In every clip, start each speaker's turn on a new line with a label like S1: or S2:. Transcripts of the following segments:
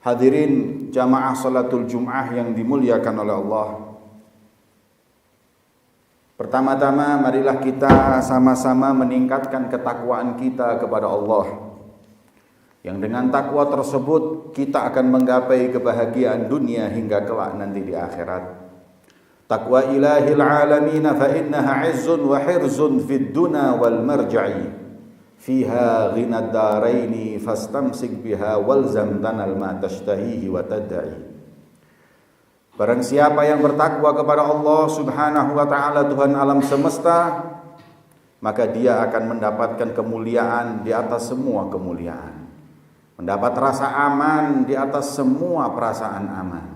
S1: Hadirin jamaah salatul Jum'ah yang dimuliakan oleh Allah. Pertama-tama marilah kita sama-sama meningkatkan ketakwaan kita kepada Allah. Yang dengan takwa tersebut kita akan menggapai kebahagiaan dunia hingga kelak nanti di akhirat. Taqwa ilahil alamin fa innaha 'izzun wa hirzun fid dunya wal marja'i. Fiha ghinad daraini fastamsik biha walzam tanal ma tashtahihi wa tad'i. Barang siapa yang bertakwa kepada Allah Subhanahu wa taala, Tuhan alam semesta, maka dia akan mendapatkan kemuliaan di atas semua kemuliaan. Mendapat rasa aman di atas semua perasaan aman.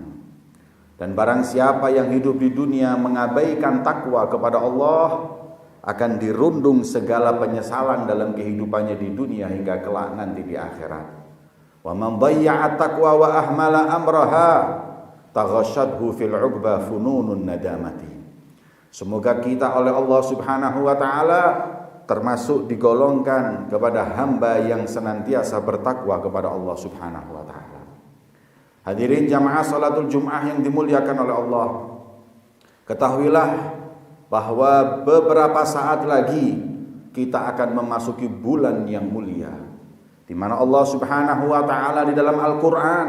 S1: Dan barang siapa yang hidup di dunia mengabaikan takwa kepada Allah, akan dirundung segala penyesalan dalam kehidupannya di dunia hingga kelak nanti di akhirat. Wa man dhayya'a taqwa wa ahmala amraha taghashadhu fil 'uqba fununun nadamati. Semoga kita oleh Allah Subhanahu wa taala termasuk digolongkan kepada hamba yang senantiasa bertakwa kepada Allah Subhanahu wa taala. Hadirin jamaah salatul Jum'ah yang dimuliakan oleh Allah, ketahuilah bahwa beberapa saat lagi kita akan memasuki bulan yang mulia, di mana Allah Subhanahu wa taala di dalam Al-Qur'an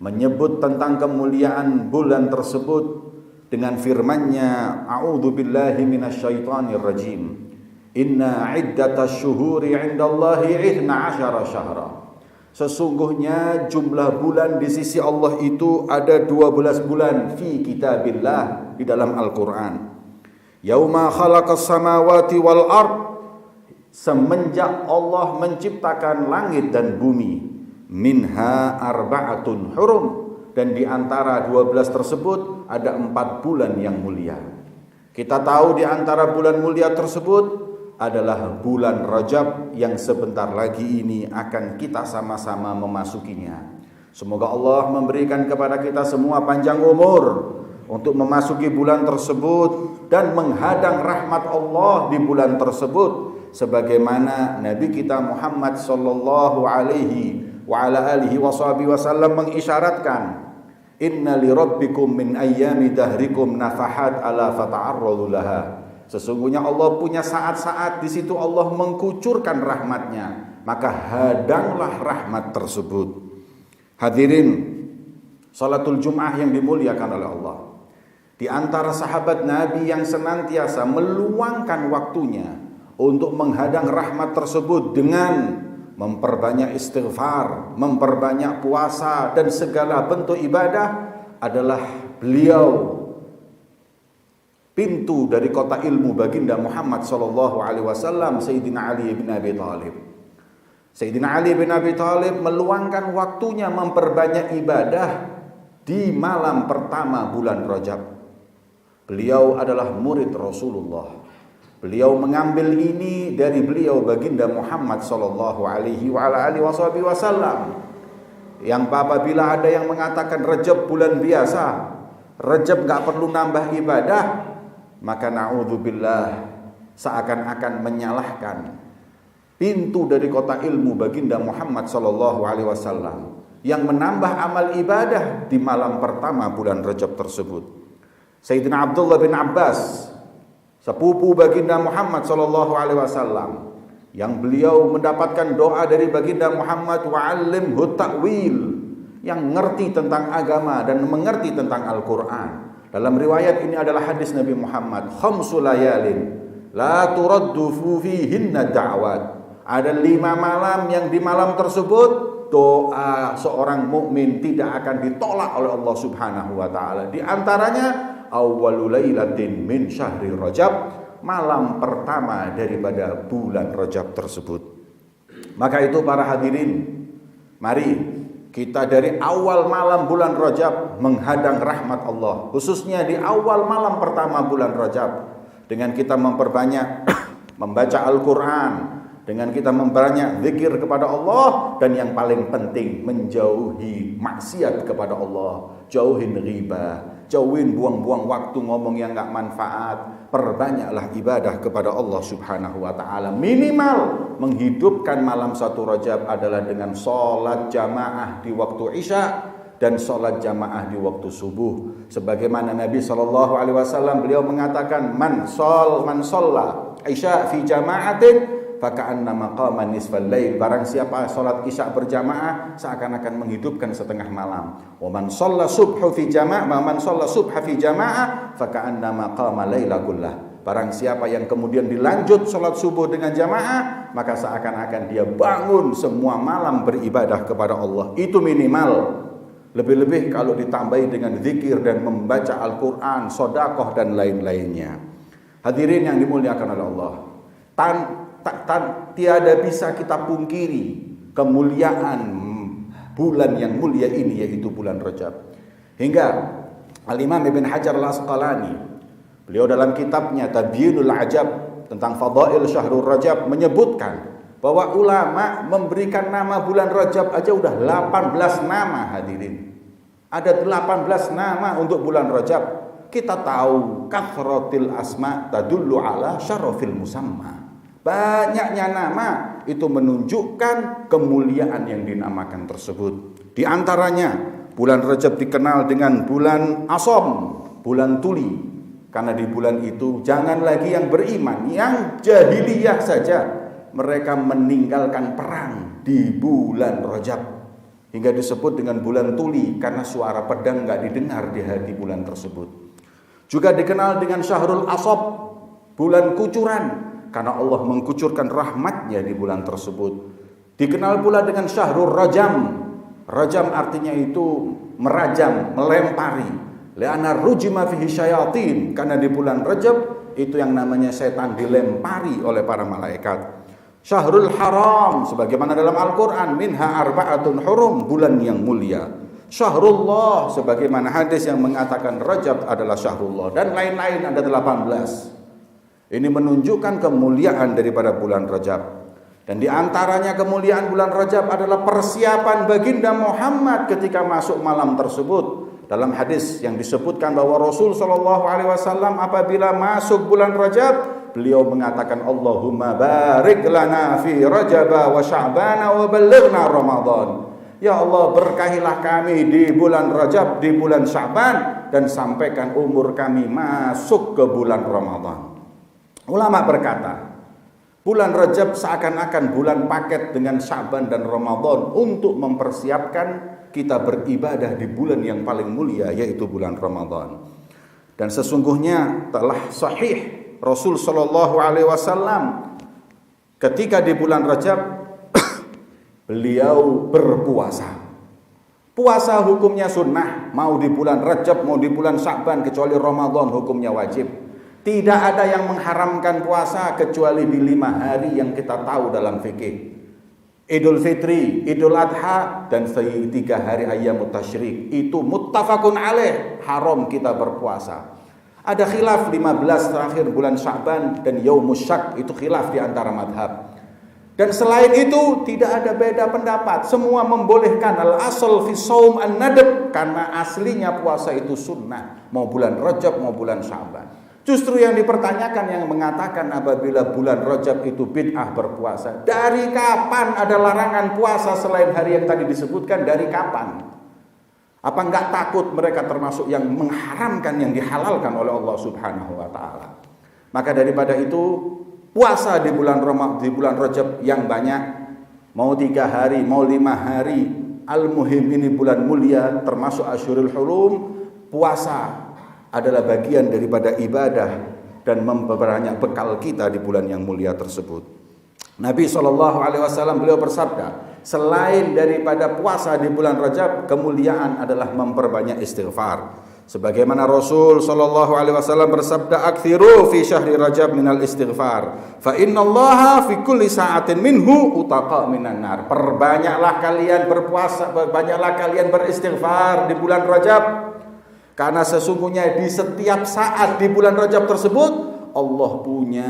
S1: menyebut tentang kemuliaan bulan tersebut dengan firman-Nya, a'udzubillahi minasyaitonir rajim. Inna iddatash syuhuri 'indallahi 12 syahra. Sesungguhnya jumlah bulan di sisi Allah itu ada 12 bulan fi kitabillah, di dalam Al-Qur'an. Yauma khalaqas samawati wal ard, semenjak Allah menciptakan langit dan bumi, minha arba'atun hurum, dan di antara 12 tersebut ada 4 bulan yang mulia. Kita tahu di antara bulan mulia tersebut adalah bulan Rajab yang sebentar lagi ini akan kita sama-sama memasukinya. Semoga Allah memberikan kepada kita semua panjang umur untuk memasuki bulan tersebut dan menghadang rahmat Allah di bulan tersebut, sebagaimana Nabi kita Muhammad sallallahu alaihi wa ala alihi wasallam mengisyaratkan, inna li rabbikum min ayyami dahrikum nafahat ala fata'arradu laha. Sesungguhnya Allah punya saat-saat di situ Allah mengkucurkan rahmatnya, maka hadanglah rahmat tersebut. Hadirin salatul Jum'ah yang dimuliakan oleh Allah, di antara sahabat Nabi yang senantiasa meluangkan waktunya untuk menghadang rahmat tersebut dengan memperbanyak istighfar, memperbanyak puasa dan segala bentuk ibadah adalah beliau, pintu dari kota ilmu baginda Muhammad sallallahu alaihi wasallam, Sayyidina Ali bin Abi Thalib. Sayyidina Ali bin Abi Thalib meluangkan waktunya memperbanyak ibadah di malam pertama bulan Rajab. Beliau adalah murid Rasulullah. Beliau mengambil ini dari beliau baginda Muhammad sallallahu alaihi wa ala alihi wasallam. Yang apabila ada yang mengatakan Rajab bulan biasa, Rajab enggak perlu nambah ibadah, maka na'udzubillah, seakan-akan menyalahkan pintu dari kota ilmu baginda Muhammad sallallahu alaihi wasallam yang menambah amal ibadah di malam pertama bulan Rajab tersebut. Sayyidina Abdullah bin Abbas, sepupu baginda Muhammad sallallahu alaihi wasallam, yang beliau mendapatkan doa dari baginda Muhammad, wa'allimhu ta'wil, yang mengerti tentang agama dan mengerti tentang Al-Qur'an. Dalam riwayat ini adalah hadis Nabi Muhammad, khamsu layalin la turaddu fihinna da'wat. Ada 5 malam yang di malam tersebut doa seorang mukmin tidak akan ditolak oleh Allah Subhanahu wa taala. Di antaranya awwalul lailatin min syahri Rajab, malam pertama daripada bulan Rajab tersebut. Maka itu para hadirin, mari kita dari awal malam bulan Rajab menghadang rahmat Allah, khususnya di awal malam pertama bulan Rajab, dengan kita memperbanyak membaca Al-Quran, dengan kita memperbanyak zikir kepada Allah, dan yang paling penting menjauhi maksiat kepada Allah, jauhin riba, jauhin buang-buang waktu ngomong yang gak manfaat, perbanyaklah ibadah kepada Allah Subhanahu wa taala. Minimal menghidupkan malam 1 Rajab adalah dengan sholat jamaah di waktu Isya dan sholat jamaah di waktu subuh. Sebagaimana Nabi SAW beliau mengatakan, man sholla Isya fi jama'atin faka'annama qama nisfal lail. Barang siapa salat Isya berjamaah seakan-akan menghidupkan setengah malam. Wa man shalla subha fi jama'ah faka'annama qama laila kullah. Barang siapa yang kemudian dilanjut salat subuh dengan jamaah, maka seakan-akan dia bangun semua malam beribadah kepada Allah. Itu minimal. Lebih-lebih kalau ditambahi dengan zikir dan membaca Al-Qur'an, sedekah dan lain-lainnya. Hadirin yang dimuliakan oleh Allah. Tiada bisa kita pungkiri kemuliaan bulan yang mulia ini, yaitu bulan Rajab. Hingga Al-Imam Ibn Hajar Al-Asqalani, beliau dalam kitabnya Tabyinul Ajab tentang Fadail Syahrul Rajab menyebutkan bahwa ulama memberikan nama bulan Rajab aja udah 18 nama. Hadirin, ada 18 nama untuk bulan Rajab. Kita tahu kathratil asma tadullu ala syarafil musamma. Banyaknya nama itu menunjukkan kemuliaan yang dinamakan tersebut. Di antaranya bulan Rajab dikenal dengan bulan Asham, bulan tuli. Karena di bulan itu jangan lagi yang beriman, yang jahiliyah saja mereka meninggalkan perang di bulan Rajab. Hingga disebut dengan bulan tuli karena suara pedang gak didengar di hati bulan tersebut. Juga dikenal dengan Syahrul Ashab, bulan kucuran, karena Allah mengkucurkan rahmatnya di bulan tersebut. Dikenal pula dengan Syahrul Rajam. Rajam artinya itu merajam, melempari. Li'anna rujima fihi syayatin, karena di bulan Rajab itu yang namanya setan dilempari oleh para malaikat. Syahrul Haram, sebagaimana dalam Al-Quran, minha arba'atun hurum, bulan yang mulia. Syahrullah, sebagaimana hadis yang mengatakan Rajab adalah Syahrullah, dan lain-lain ada 18. Ini menunjukkan kemuliaan daripada bulan Rajab. Dan di antaranya kemuliaan bulan Rajab adalah persiapan baginda Muhammad ketika masuk malam tersebut. Dalam hadis yang disebutkan bahwa Rasul SAW apabila masuk bulan Rajab, beliau mengatakan, Allahumma barik lana fi Rajab wa Sya'ban wa ballighna Ramadan. Ya Allah, berkahilah kami di bulan Rajab, di bulan Sya'ban, dan sampaikan umur kami masuk ke bulan Ramadan. Ulama berkata, bulan Rajab seakan-akan bulan paket dengan Sya'ban dan Ramadan untuk mempersiapkan kita beribadah di bulan yang paling mulia, yaitu bulan Ramadan. Dan sesungguhnya telah sahih Rasul sallallahu alaihi wasallam ketika di bulan Rajab beliau berpuasa. Puasa hukumnya sunnah, mau di bulan Rajab mau di bulan Sya'ban, kecuali Ramadan hukumnya wajib. Tidak ada yang mengharamkan puasa kecuali di 5 hari yang kita tahu dalam fikih. Idul Fitri, Idul Adha, dan 3 hari Ayyamut Tasyrik. Itu muttafaqun alaih, haram kita berpuasa. Ada khilaf 15 terakhir bulan Sya'ban dan Yaumus Syak, itu khilaf di antara madhab. Dan selain itu tidak ada beda pendapat. Semua membolehkan al-asal fi shaum an-nadab, karena aslinya puasa itu sunnah, mau bulan Rajab mau bulan Sya'ban. Justru yang dipertanyakan yang mengatakan apabila bulan Rajab itu bid'ah berpuasa. Dari kapan ada larangan puasa selain hari yang tadi disebutkan? Dari kapan? Apa enggak takut mereka termasuk yang mengharamkan yang dihalalkan oleh Allah Subhanahu wa taala? Maka daripada itu, puasa di bulan Rajab yang banyak, mau 3 hari, mau 5 hari, al-muhim ini bulan mulia termasuk Asyhurul Hurum. Puasa adalah bagian daripada ibadah dan memperbanyak bekal kita di bulan yang mulia tersebut. Nabi SAW beliau bersabda, selain daripada puasa di bulan Rajab, kemuliaan adalah memperbanyak istighfar. Sebagaimana Rasul SAW bersabda, "Aktsiru fi syahri Rajab minal istighfar, fa innallaha fi kulli sa'atin minhu utaqa minan nar." Perbanyaklah kalian berpuasa, perbanyaklah kalian beristighfar di bulan Rajab. Karena sesungguhnya di setiap saat di bulan Rajab tersebut, Allah punya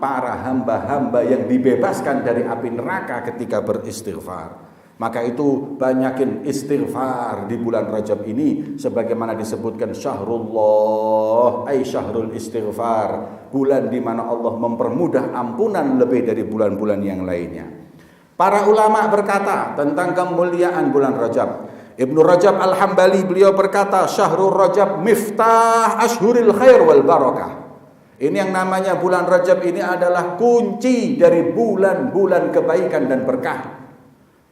S1: para hamba-hamba yang dibebaskan dari api neraka ketika beristighfar. Maka itu banyakin istighfar di bulan Rajab ini, sebagaimana disebutkan syahrullah ay syahrul istighfar, bulan di mana Allah mempermudah ampunan lebih dari bulan-bulan yang lainnya. Para ulama berkata tentang kemuliaan bulan Rajab. Ibnu Rajab Al-Hambali beliau berkata, syahrul Rajab miftah ashhuril khair wal barakah. Ini yang namanya bulan Rajab ini adalah kunci dari bulan-bulan kebaikan dan berkah.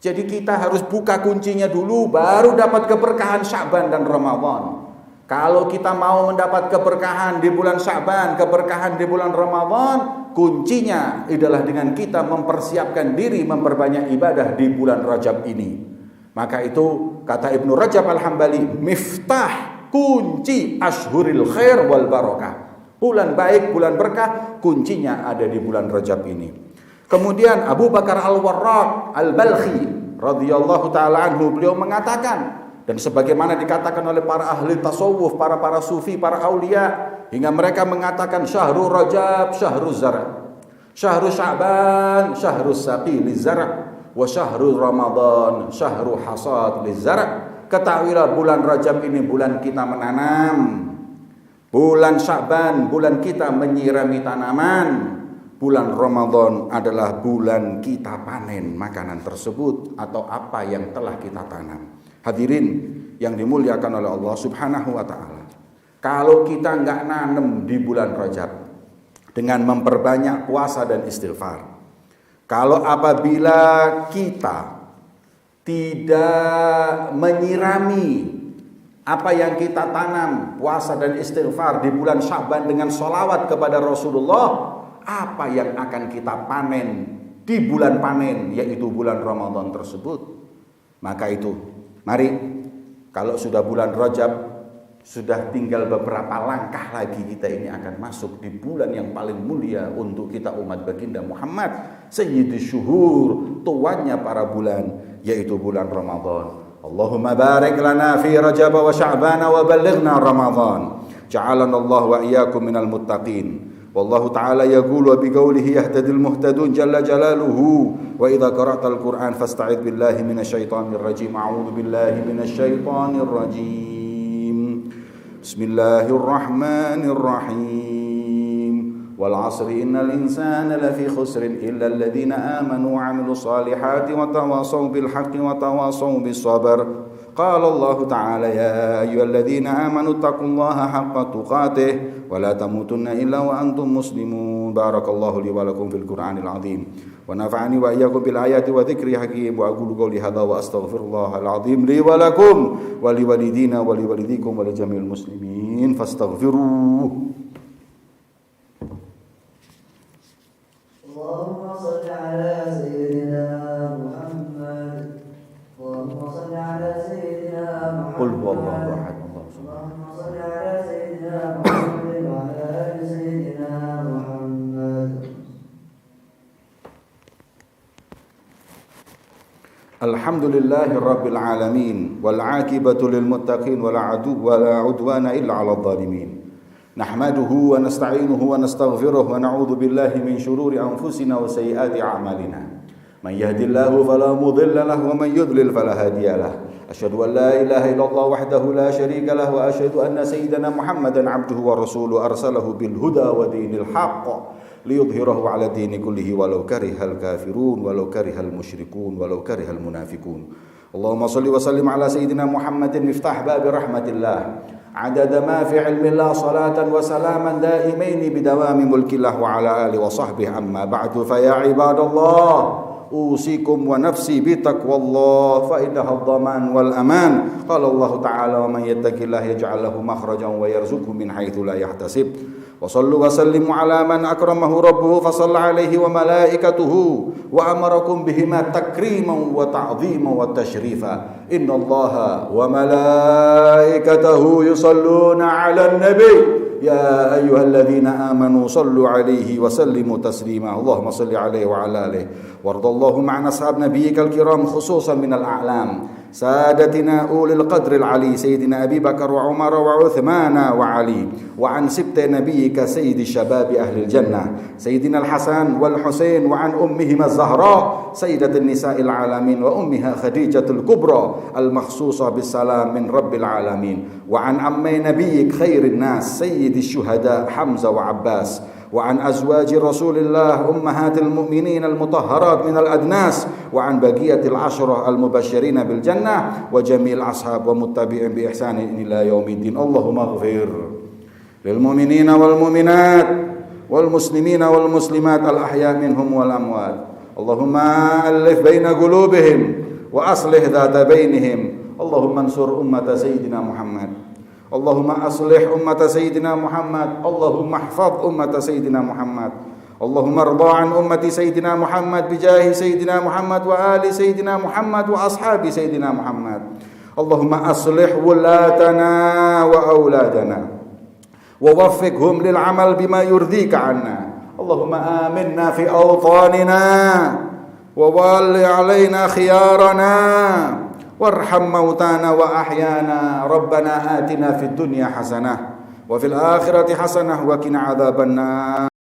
S1: Jadi kita harus buka kuncinya dulu, baru dapat keberkahan Sya'ban dan Ramadan. Kalau kita mau mendapat keberkahan di bulan Sya'ban, keberkahan di bulan Ramadan, kuncinya adalah dengan kita mempersiapkan diri memperbanyak ibadah di bulan Rajab ini. Maka itu kata Ibnu Rajab Al-Hambali, miftah, kunci ashhuril khair wal barakah. Bulan baik, bulan berkah, kuncinya ada di bulan Rajab ini. Kemudian Abu Bakar Al-Warraq Al-Balkhi radhiyallahu taala anhu beliau mengatakan, dan sebagaimana dikatakan oleh para ahli tasawuf, para sufi, para aulia, hingga mereka mengatakan syahrul Rajab syahrul zar', syahrul Sya'ban syahrul saqi lizar', wa syahrul Ramadan syahrul hasad lizar'. Ketahuilah bulan Rajab ini bulan kita menanam, bulan Sya'ban bulan kita menyirami tanaman, bulan Ramadan adalah bulan kita panen makanan tersebut atau apa yang telah kita tanam. Hadirin yang dimuliakan oleh Allah Subhanahu wa taala. Kalau kita enggak nanam di bulan Rajab dengan memperbanyak puasa dan istighfar, kalau apabila kita tidak menyirami apa yang kita tanam puasa dan istighfar di bulan Sya'ban dengan sholawat kepada Rasulullah, apa yang akan kita panen di bulan panen, yaitu bulan Ramadan tersebut? Maka itu, mari kalau sudah bulan Rajab, sudah tinggal beberapa langkah lagi kita ini akan masuk di bulan yang paling mulia untuk kita umat baginda Muhammad, sayyidus syuhur, tuannya para bulan, yaitu bulan Ramadan. Allahumma barik lana fi Rajab wa Sya'ban wa ballighna Ramadan. Ja'alana Allah wa iyyakum minal muttaqin. Wallahu ta'ala yaqulu bi qawlihi yahtadil muhtadun jalla jalaluhu wa idza qara'tal Qur'an fasta'id billahi minasyaitonir rajim. A'udzu billahi minasyaitonir rajim. Bismillahirrahmanirrahim. Wal 'asri innal insana lafi khusrin illa alladhina amanu wa 'amilus solihati wa tawassaw bil haqqi wa tawassaw bis sabr. قال الله تعالى يا أيها الذين آمنوا اتقوا الله حق تقاته ولا تموتن إلا وأنتم مسلمون. بارك الله لي ولكم في القرآن العظيم ونفعني وإياكم بالآيات وذكر حكيم وأقول قولي هذا وأستغفر الله العظيم لي ولكم ولوالدينا ولوالديكم ولجميع المسلمين فاستغفروه. اللهم صل على سيدنا محمد. اللهم صل على سيدنا محمد. قل هو الله أحد. اللهم صل على سيدنا محمد وعلى آل سيدنا محمد. الحمد لله رب العالمين والعاقبة للمتقين ولا عدوان إلا على الظالمين. نحمده ونستعينه ونستغفره ونعوذ بالله من شرور أنفسنا وسيئات أعمالنا. من يهد الله فلا مضل له ومن يضلل فلا هادي له. أشهد أن لا إله إلا الله وحده لا شريك له وأشهد أن سيدنا محمدا عبده ورسوله أرسله بالهدى ودين الحق ليظهره على الدين كله ولو كره الكافرون ولو كره المشركون ولو كره المنافقون. اللهم صل وسلم على سيدنا محمد مفتاح باب رحمة الله عدد ما في علم الله صلاة وسلاما دائمين بدوام ملك الله وعلى آله وصحبه. أما بعد فيا عباد الله أوصيكم ونفسي بتقوى الله فإنها الضمان والأمان. قال الله تعالى ومن يتق الله يجعل له مخرجا ويرزقه من حيث لا يحتسب. وصلوا وسلموا على من أكرمه ربه فصلى عليه وملائكته وأمركم بهما تكريما وتعظيما وتشريفا. إن الله وملائكته يصلون على النبي يا أيها الذين آمنوا صلوا عليه وسلموا تسليما. اللهم صل عليه وعلى آله وارض اللهم عن أصحاب نبيك الكرام خصوصا من الأعلام سادتنا أولي القدر العلي سيدنا أبي بكر وعمر وعثمان وعلي وعن سبط نبيك سيد الشباب أهل الجنة سيدنا الحسن والحسين وعن أمهما الزهراء سيدة النساء العالمين وأمها خديجة الكبرى المخصوصة بالسلام من رب العالمين وعن عمي نبيك خير الناس سيد الشهداء حمزة وعباس وعن أزواج رسول الله أمهات المؤمنين المطهرات من الأدناس وعن بقية العشرة المبشرين بالجنة وجميع الأصحاب ومتبعين بإحسان إلى يوم الدين. اللهم اغفر للمؤمنين والمؤمنات والمسلمين والمسلمات الأحياء منهم والأموات. اللهم ألف بين قلوبهم وأصلح ذات بينهم. اللهم انصر أمة سيدنا محمد. اللهم أصلح أمة سيدنا محمد. اللهم احفظ أمة سيدنا محمد. اللهم ارضى عن أمة سيدنا محمد بجاه سيدنا محمد وآل سيدنا محمد وأصحاب سيدنا محمد. اللهم أصلح ولاتنا وأولادنا ووفقهم للعمل بما يرضيك عنا. اللهم آمنا في أوطاننا وول علينا خيارنا وارحم موتانا وأحيانا. ربنا آتنا في الدنيا حسنة وفي الآخرة حسنة وقنا عذاب النار.